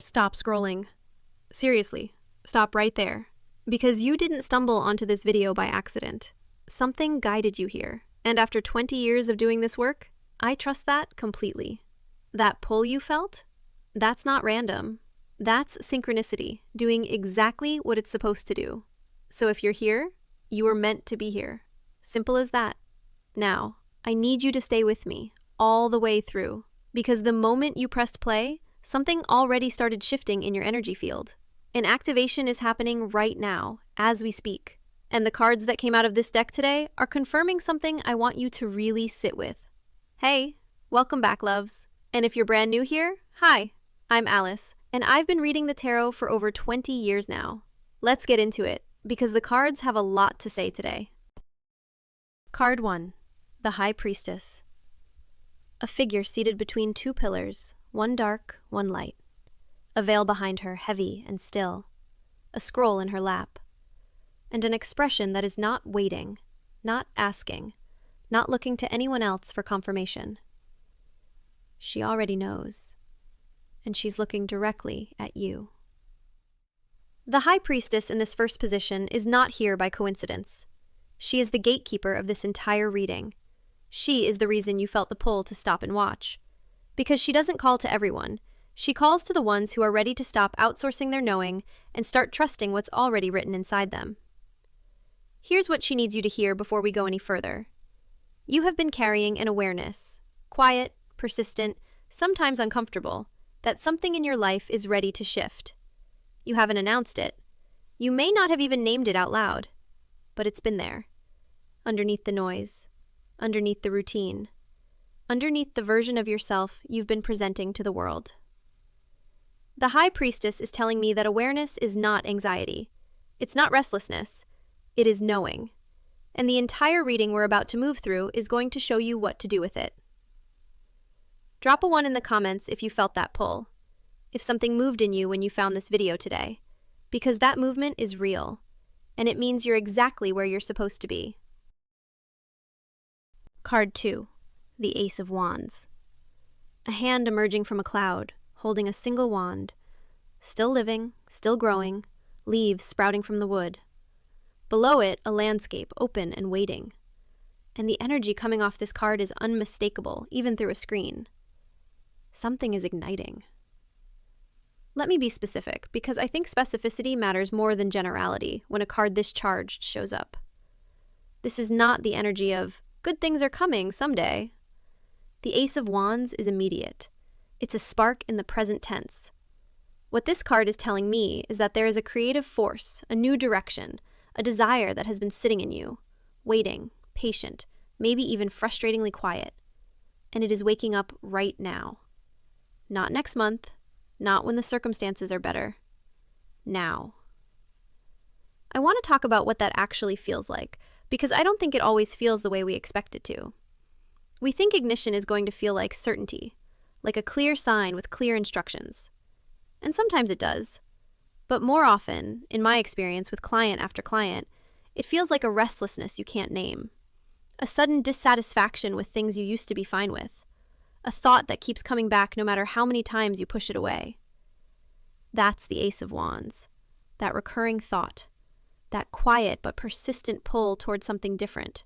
Stop scrolling. Seriously, stop right there. Because you didn't stumble onto this video by accident. Something guided you here, and after 20 years of doing this work, I trust that completely. That pull you felt? That's not random. That's synchronicity, doing exactly what it's supposed to do. So if you're here, you were meant to be here. Simple as that. Now, I need you to stay with me all the way through, because the moment you pressed play, something already started shifting in your energy field. An activation is happening right now, as we speak. And the cards that came out of this deck today are confirming something I want you to really sit with. Hey, welcome back, loves. And if you're brand new here, hi, I'm Alice, and I've been reading the tarot for over 20 years now. Let's get into it, because the cards have a lot to say today. Card 1, the High Priestess. A figure seated between two pillars, one dark, one light. A veil behind her, heavy and still. A scroll in her lap. And an expression that is not waiting, not asking, not looking to anyone else for confirmation. She already knows, and she's looking directly at you. The High Priestess in this first position is not here by coincidence. She is the gatekeeper of this entire reading. She is the reason you felt the pull to stop and watch. Because she doesn't call to everyone. She calls to the ones who are ready to stop outsourcing their knowing and start trusting what's already written inside them. Here's what she needs you to hear before we go any further. You have been carrying an awareness, quiet, persistent, sometimes uncomfortable, that something in your life is ready to shift. You haven't announced it. You may not have even named it out loud, but it's been there, underneath the noise, underneath the routine, underneath the version of yourself you've been presenting to the world. The High Priestess is telling me that awareness is not anxiety. It's not restlessness. It is knowing. And the entire reading we're about to move through is going to show you what to do with it. Drop a 1 in the comments if you felt that pull, if something moved in you when you found this video today, because that movement is real, and it means you're exactly where you're supposed to be. Card 2, the Ace of Wands. A hand emerging from a cloud, holding a single wand, still living, still growing, leaves sprouting from the wood. Below it, a landscape, open and waiting. And the energy coming off this card is unmistakable, even through a screen. Something is igniting. Let me be specific, because I think specificity matters more than generality when a card this charged shows up. This is not the energy of, good things are coming someday. The Ace of Wands is immediate. It's a spark in the present tense. What this card is telling me is that there is a creative force, a new direction, a desire that has been sitting in you, waiting, patient, maybe even frustratingly quiet. And it is waking up right now. Not next month, not when the circumstances are better. Now. I want to talk about what that actually feels like, because I don't think it always feels the way we expect it to. We think ignition is going to feel like certainty, like a clear sign with clear instructions. And sometimes it does. But more often, in my experience with client after client, it feels like a restlessness you can't name. A sudden dissatisfaction with things you used to be fine with. A thought that keeps coming back no matter how many times you push it away. That's the Ace of Wands. That recurring thought. That quiet but persistent pull towards something different.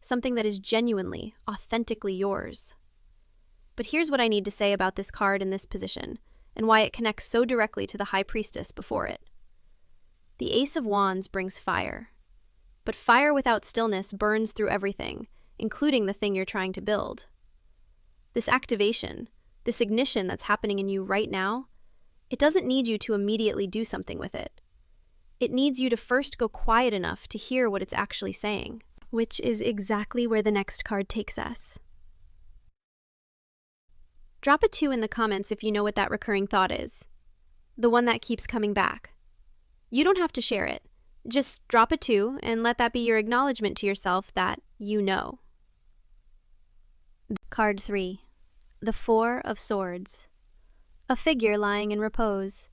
Something that is genuinely, authentically yours. But here's what I need to say about this card in this position, and why it connects so directly to the High Priestess before it. The Ace of Wands brings fire. But fire without stillness burns through everything, including the thing you're trying to build. This activation, this ignition that's happening in you right now, it doesn't need you to immediately do something with it. It needs you to first go quiet enough to hear what it's actually saying, which is exactly where the next card takes us. Drop a 2 in the comments if you know what that recurring thought is. The one that keeps coming back. You don't have to share it. Just drop a 2 and let that be your acknowledgement to yourself that you know. Card 3. The Four of Swords. A figure lying in repose.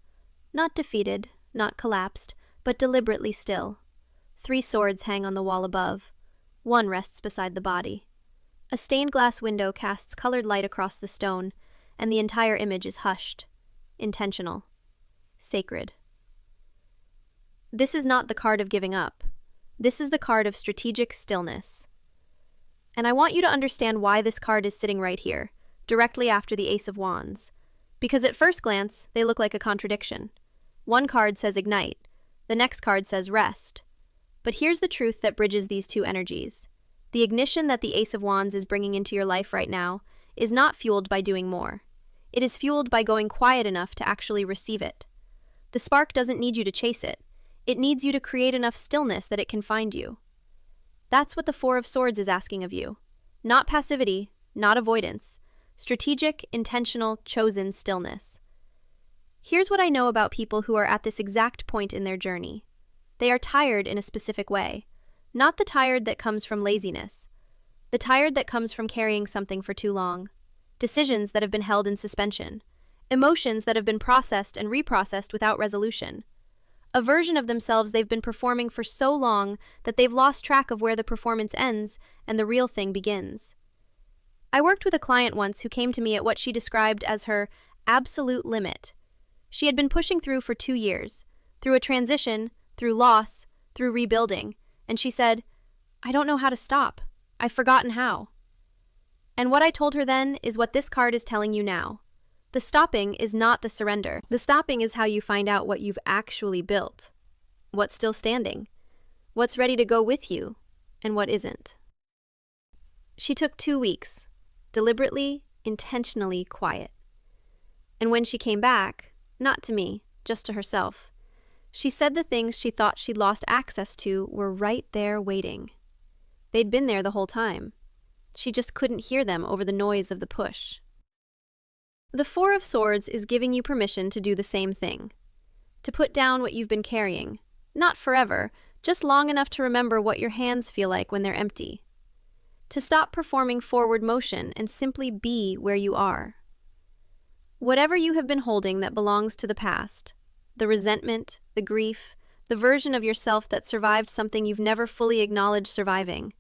Not defeated, not collapsed, but deliberately still. 3 swords hang on the wall above. 1 rests beside the body. A stained glass window casts colored light across the stone, and the entire image is hushed, intentional, sacred. This is not the card of giving up. This is the card of strategic stillness. And I want you to understand why this card is sitting right here, directly after the Ace of Wands. Because at first glance, they look like a contradiction. One card says ignite, the next card says rest. But here's the truth that bridges these two energies. The ignition that the Ace of Wands is bringing into your life right now is not fueled by doing more. It is fueled by going quiet enough to actually receive it. The spark doesn't need you to chase it. It needs you to create enough stillness that it can find you. That's what the Four of Swords is asking of you. Not passivity, not avoidance. Strategic, intentional, chosen stillness. Here's what I know about people who are at this exact point in their journey. They are tired in a specific way. Not the tired that comes from laziness. The tired that comes from carrying something for too long. Decisions that have been held in suspension. Emotions that have been processed and reprocessed without resolution. A version of themselves they've been performing for so long that they've lost track of where the performance ends and the real thing begins. I worked with a client once who came to me at what she described as her absolute limit. She had been pushing through for 2 years, through a transition, through loss, through rebuilding, and she said, "I don't know how to stop. I've forgotten how." And what I told her then is what this card is telling you now. The stopping is not the surrender. The stopping is how you find out what you've actually built, what's still standing, what's ready to go with you, and what isn't. She took 2 weeks, deliberately, intentionally quiet. And when she came back, not to me, just to herself, she said the things she thought she'd lost access to were right there waiting. They'd been there the whole time. She just couldn't hear them over the noise of the push. The Four of Swords is giving you permission to do the same thing. To put down what you've been carrying. Not forever, just long enough to remember what your hands feel like when they're empty. To stop performing forward motion and simply be where you are. Whatever you have been holding that belongs to the past, the resentment, the grief, the version of yourself that survived something you've never fully acknowledged surviving,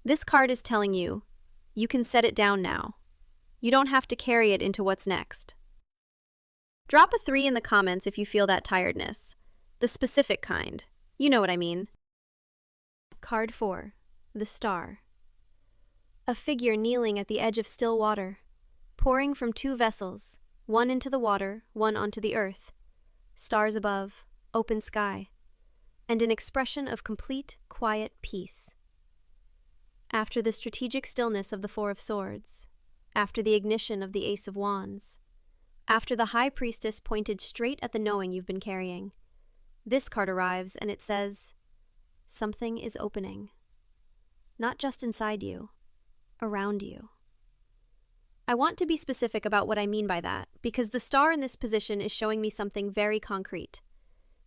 this card is telling you, you can set it down now. You don't have to carry it into what's next. Drop a 3 in the comments if you feel that tiredness. The specific kind. You know what I mean. Card 4. The Star. A figure kneeling at the edge of still water, pouring from 2 vessels, one into the water, one onto the earth. Stars above, open sky, and an expression of complete, quiet peace. After the strategic stillness of the Four of Swords, after the ignition of the Ace of Wands, after the High Priestess pointed straight at the knowing you've been carrying, this card arrives and it says, something is opening. Not just inside you, around you. I want to be specific about what I mean by that, because the star in this position is showing me something very concrete.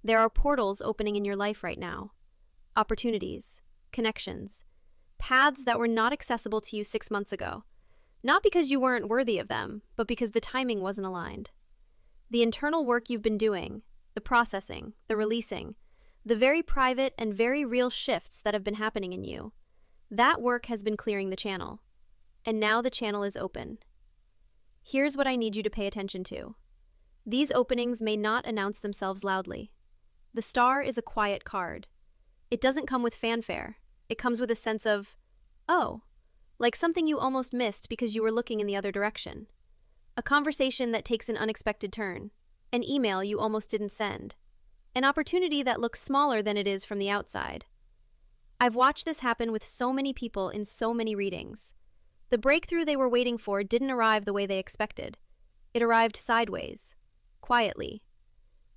There are portals opening in your life right now. Opportunities, connections, paths that were not accessible to you 6 months ago. Not because you weren't worthy of them, but because the timing wasn't aligned. The internal work you've been doing, the processing, the releasing, the very private and very real shifts that have been happening in you, that work has been clearing the channel. And now the channel is open. Here's what I need you to pay attention to. These openings may not announce themselves loudly. The star is a quiet card. It doesn't come with fanfare. It comes with a sense of, oh, like something you almost missed because you were looking in the other direction. A conversation that takes an unexpected turn. An email you almost didn't send. An opportunity that looks smaller than it is from the outside. I've watched this happen with so many people in so many readings. The breakthrough they were waiting for didn't arrive the way they expected. It arrived sideways, quietly.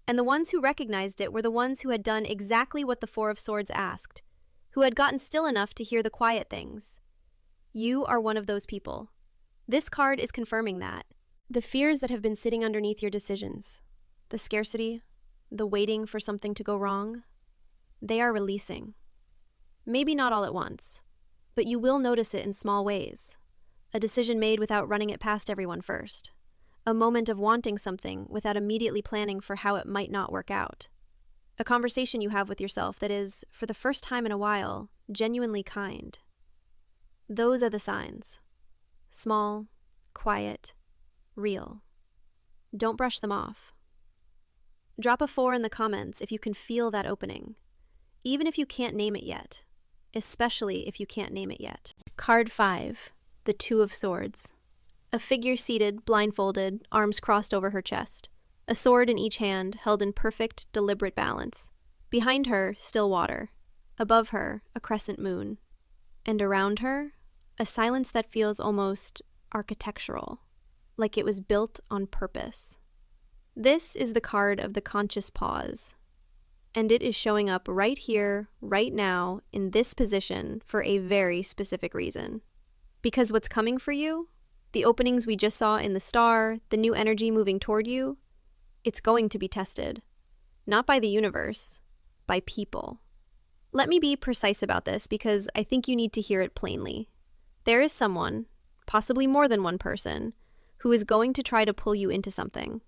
And the ones who recognized it were the ones who had done exactly what the Four of Swords asked, who had gotten still enough to hear the quiet things. You are one of those people. This card is confirming that. The fears that have been sitting underneath your decisions, the scarcity, the waiting for something to go wrong, they are releasing. Maybe not all at once, but you will notice it in small ways. A decision made without running it past everyone first. A moment of wanting something without immediately planning for how it might not work out. A conversation you have with yourself that is, for the first time in a while, genuinely kind. Those are the signs. Small, quiet, real. Don't brush them off. Drop a 4 in the comments if you can feel that opening, even if you can't name it yet, especially if you can't name it yet. Card 5, the Two of Swords. A figure seated, blindfolded, arms crossed over her chest, a sword in each hand held in perfect, deliberate balance. Behind her, still water. Above her, a crescent moon. And around her, a silence that feels almost architectural, like it was built on purpose. This is the card of the conscious pause, and it is showing up right here, right now, in this position for a very specific reason. Because what's coming for you, the openings we just saw in the star, the new energy moving toward you, it's going to be tested. Not by the universe, by people. Let me be precise about this because I think you need to hear it plainly. There is someone, possibly more than one person, who is going to try to pull you into something.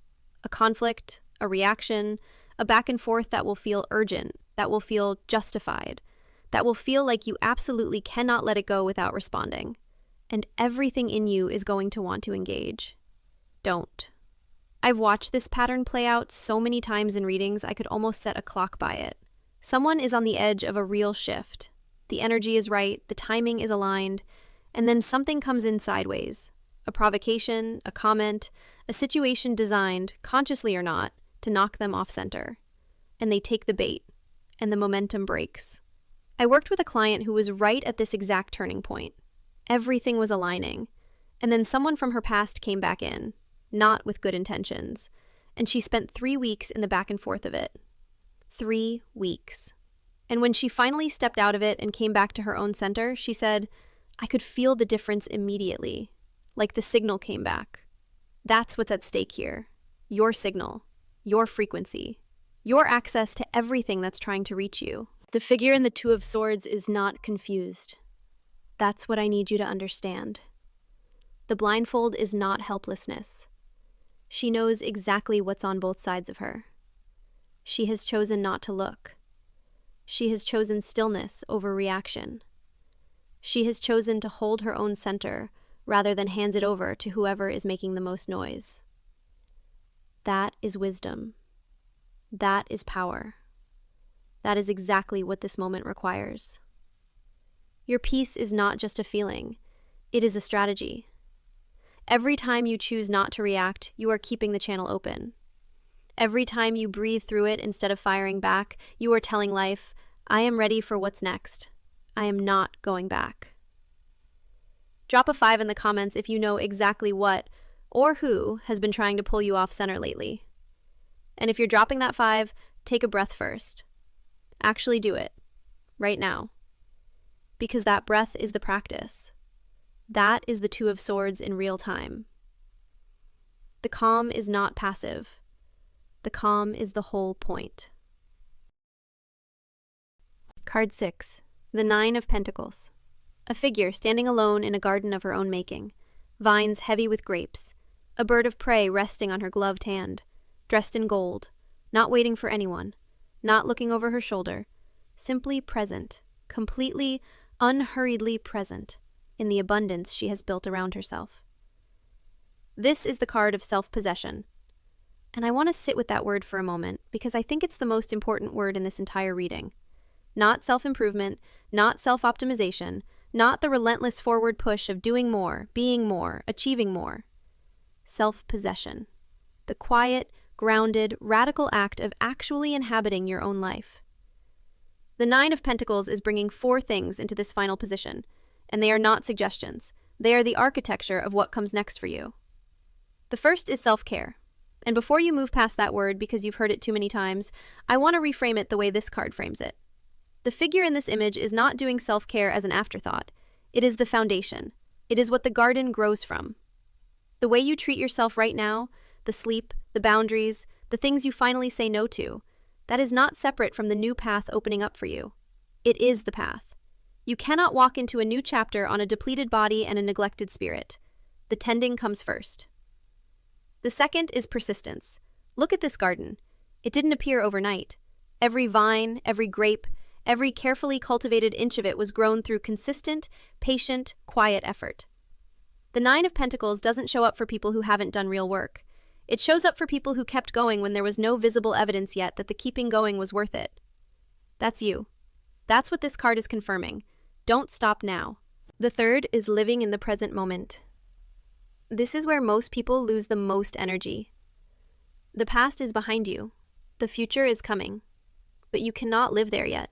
A conflict, a reaction, a back and forth that will feel urgent, that will feel justified, that will feel like you absolutely cannot let it go without responding. And everything in you is going to want to engage. Don't. I've watched this pattern play out so many times in readings I could almost set a clock by it. Someone is on the edge of a real shift. The energy is right, the timing is aligned, and then something comes in sideways. A provocation, a comment, a situation designed, consciously or not, to knock them off center. And they take the bait, and the momentum breaks. I worked with a client who was right at this exact turning point. Everything was aligning, and then someone from her past came back in, not with good intentions, and she spent 3 weeks in the back and forth of it. 3 weeks. And when she finally stepped out of it and came back to her own center, she said, "I could feel the difference immediately, like the signal came back." That's what's at stake here. Your signal, your frequency, your access to everything that's trying to reach you. The figure in the Two of Swords is not confused. That's what I need you to understand. The blindfold is not helplessness. She knows exactly what's on both sides of her. She has chosen not to look. She has chosen stillness over reaction. She has chosen to hold her own center rather than hands it over to whoever is making the most noise. That is wisdom. That is power. That is exactly what this moment requires. Your peace is not just a feeling, it is a strategy. Every time you choose not to react, you are keeping the channel open. Every time you breathe through it instead of firing back, you are telling life, "I am ready for what's next. I am not going back." Drop a 5 in the comments if you know exactly what or who has been trying to pull you off center lately. And if you're dropping that 5, take a breath first. Actually do it, right now. Because that breath is the practice. That is the Two of Swords in real time. The calm is not passive. The calm is the whole point. Card 6, the Nine of Pentacles. A figure standing alone in a garden of her own making, vines heavy with grapes, a bird of prey resting on her gloved hand, dressed in gold, not waiting for anyone, not looking over her shoulder, simply present, completely, unhurriedly present in the abundance she has built around herself. This is the card of self-possession. And I want to sit with that word for a moment because I think it's the most important word in this entire reading. Not self-improvement, not self-optimization, not the relentless forward push of doing more, being more, achieving more. Self-possession. The quiet, grounded, radical act of actually inhabiting your own life. The Nine of Pentacles is bringing 4 things into this final position, and they are not suggestions. They are the architecture of what comes next for you. The first is self-care. And before you move past that word because you've heard it too many times, I want to reframe it the way this card frames it. The figure in this image is not doing self-care as an afterthought. It is the foundation. It is what the garden grows from. The way you treat yourself right now, the sleep, the boundaries, the things you finally say no to, that is not separate from the new path opening up for you. It is the path. You cannot walk into a new chapter on a depleted body and a neglected spirit. The tending comes first. The second is persistence. Look at this garden. It didn't appear overnight. Every vine, every grape, every carefully cultivated inch of it was grown through consistent, patient, quiet effort. The Nine of Pentacles doesn't show up for people who haven't done real work. It shows up for people who kept going when there was no visible evidence yet that the keeping going was worth it. That's you. That's what this card is confirming. Don't stop now. The third is living in the present moment. This is where most people lose the most energy. The past is behind you. The future is coming. But you cannot live there yet.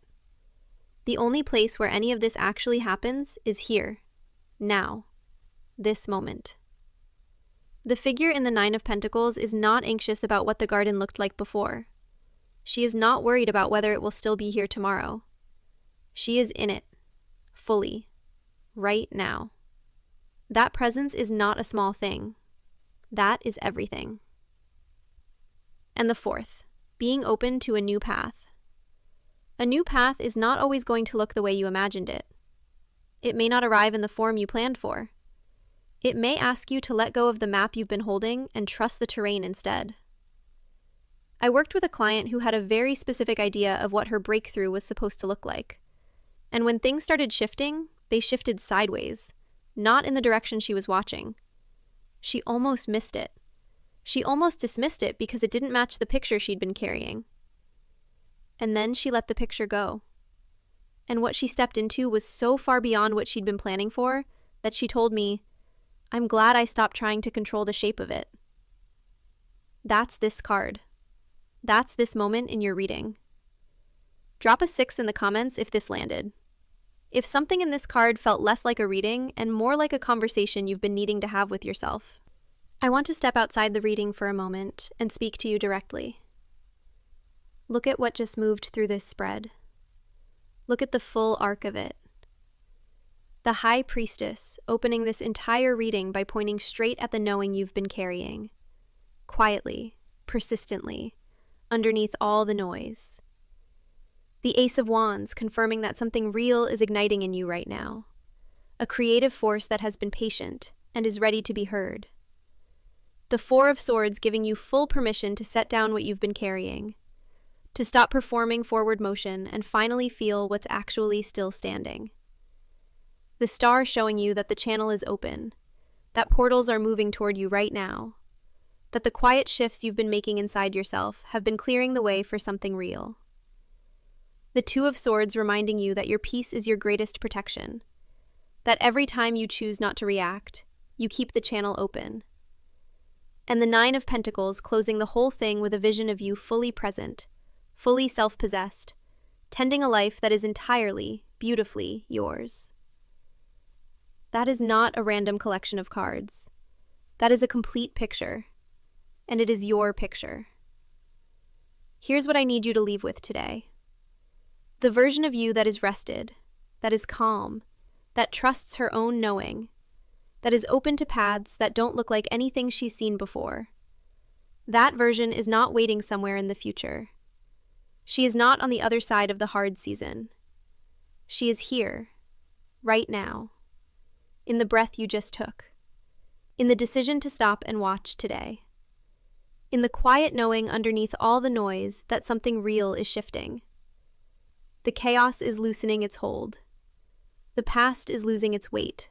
The only place where any of this actually happens is here, now, this moment. The figure in the Nine of Pentacles is not anxious about what the garden looked like before. She is not worried about whether it will still be here tomorrow. She is in it, fully, right now. That presence is not a small thing. That is everything. And the fourth, being open to a new path. A new path is not always going to look the way you imagined it. It may not arrive in the form you planned for. It may ask you to let go of the map you've been holding and trust the terrain instead. I worked with a client who had a very specific idea of what her breakthrough was supposed to look like. And when things started shifting, they shifted sideways, not in the direction she was watching. She almost missed it. She almost dismissed it because it didn't match the picture she'd been carrying. And then she let the picture go. And what she stepped into was so far beyond what she'd been planning for that she told me, "I'm glad I stopped trying to control the shape of it." That's this card. That's this moment in your reading. Drop a 6 in the comments if this landed. If something in this card felt less like a reading and more like a conversation you've been needing to have with yourself. I want to step outside the reading for a moment and speak to you directly. Look at what just moved through this spread. Look at the full arc of it. The High Priestess opening this entire reading by pointing straight at the knowing you've been carrying. Quietly, persistently, underneath all the noise. The Ace of Wands confirming that something real is igniting in you right now. A creative force that has been patient and is ready to be heard. The Four of Swords giving you full permission to set down what you've been carrying. To stop performing forward motion and finally feel what's actually still standing. The Star showing you that the channel is open, that portals are moving toward you right now, that the quiet shifts you've been making inside yourself have been clearing the way for something real. The Two of Swords reminding you that your peace is your greatest protection, that every time you choose not to react, you keep the channel open. And the Nine of Pentacles closing the whole thing with a vision of you fully present, fully self-possessed, tending a life that is entirely, beautifully yours. That is not a random collection of cards. That is a complete picture, and it is your picture. Here's what I need you to leave with today. The version of you that is rested, that is calm, that trusts her own knowing, that is open to paths that don't look like anything she's seen before. That version is not waiting somewhere in the future. She is not on the other side of the hard season. She is here, right now, in the breath you just took, in the decision to stop and watch today, in the quiet knowing underneath all the noise that something real is shifting. The chaos is loosening its hold. The past is losing its weight.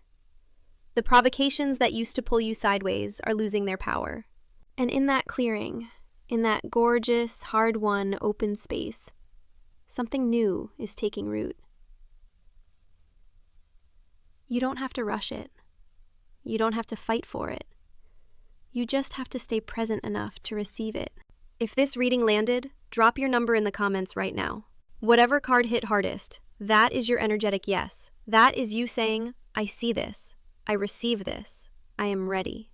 The provocations that used to pull you sideways are losing their power. And in that clearing, in that gorgeous, hard-won, open space, something new is taking root. You don't have to rush it. You don't have to fight for it. You just have to stay present enough to receive it. If this reading landed, drop your number in the comments right now. Whatever card hit hardest, that is your energetic yes. That is you saying, I see this. I receive this. I am ready.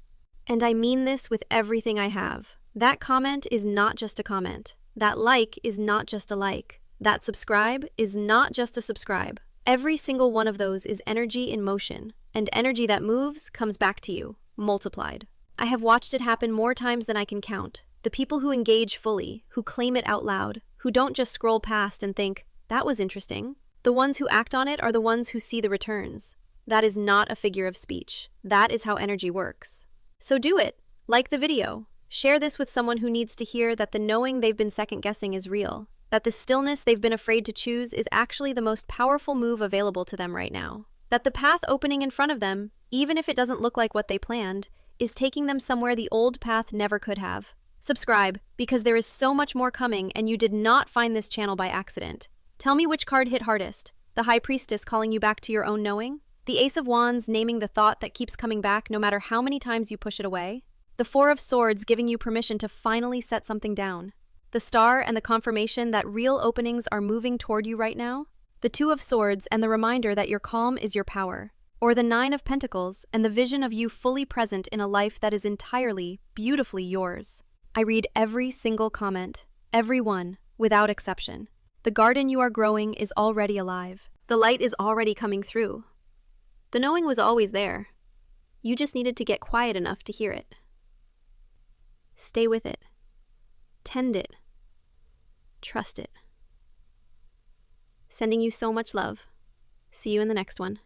And I mean this with everything I have. That comment is not just a comment. That like is not just a like. That subscribe is not just a subscribe. Every single one of those is energy in motion, and energy that moves comes back to you, multiplied. I have watched it happen more times than I can count. The people who engage fully, who claim it out loud, who don't just scroll past and think, that was interesting. The ones who act on it are the ones who see the returns. That is not a figure of speech. That is how energy works. So do it. Like the video. Share this with someone who needs to hear that the knowing they've been second-guessing is real. That the stillness they've been afraid to choose is actually the most powerful move available to them right now. That the path opening in front of them, even if it doesn't look like what they planned, is taking them somewhere the old path never could have. Subscribe, because there is so much more coming and you did not find this channel by accident. Tell me which card hit hardest. The High Priestess calling you back to your own knowing? The Ace of Wands naming the thought that keeps coming back no matter how many times you push it away? The Four of Swords giving you permission to finally set something down? The Star and the confirmation that real openings are moving toward you right now? The Two of Swords and the reminder that your calm is your power? Or the Nine of Pentacles and the vision of you fully present in a life that is entirely, beautifully yours? I read every single comment, every one, without exception. The garden you are growing is already alive. The light is already coming through. The knowing was always there. You just needed to get quiet enough to hear it. Stay with it. Tend it. Trust it. Sending you so much love. See you in the next one.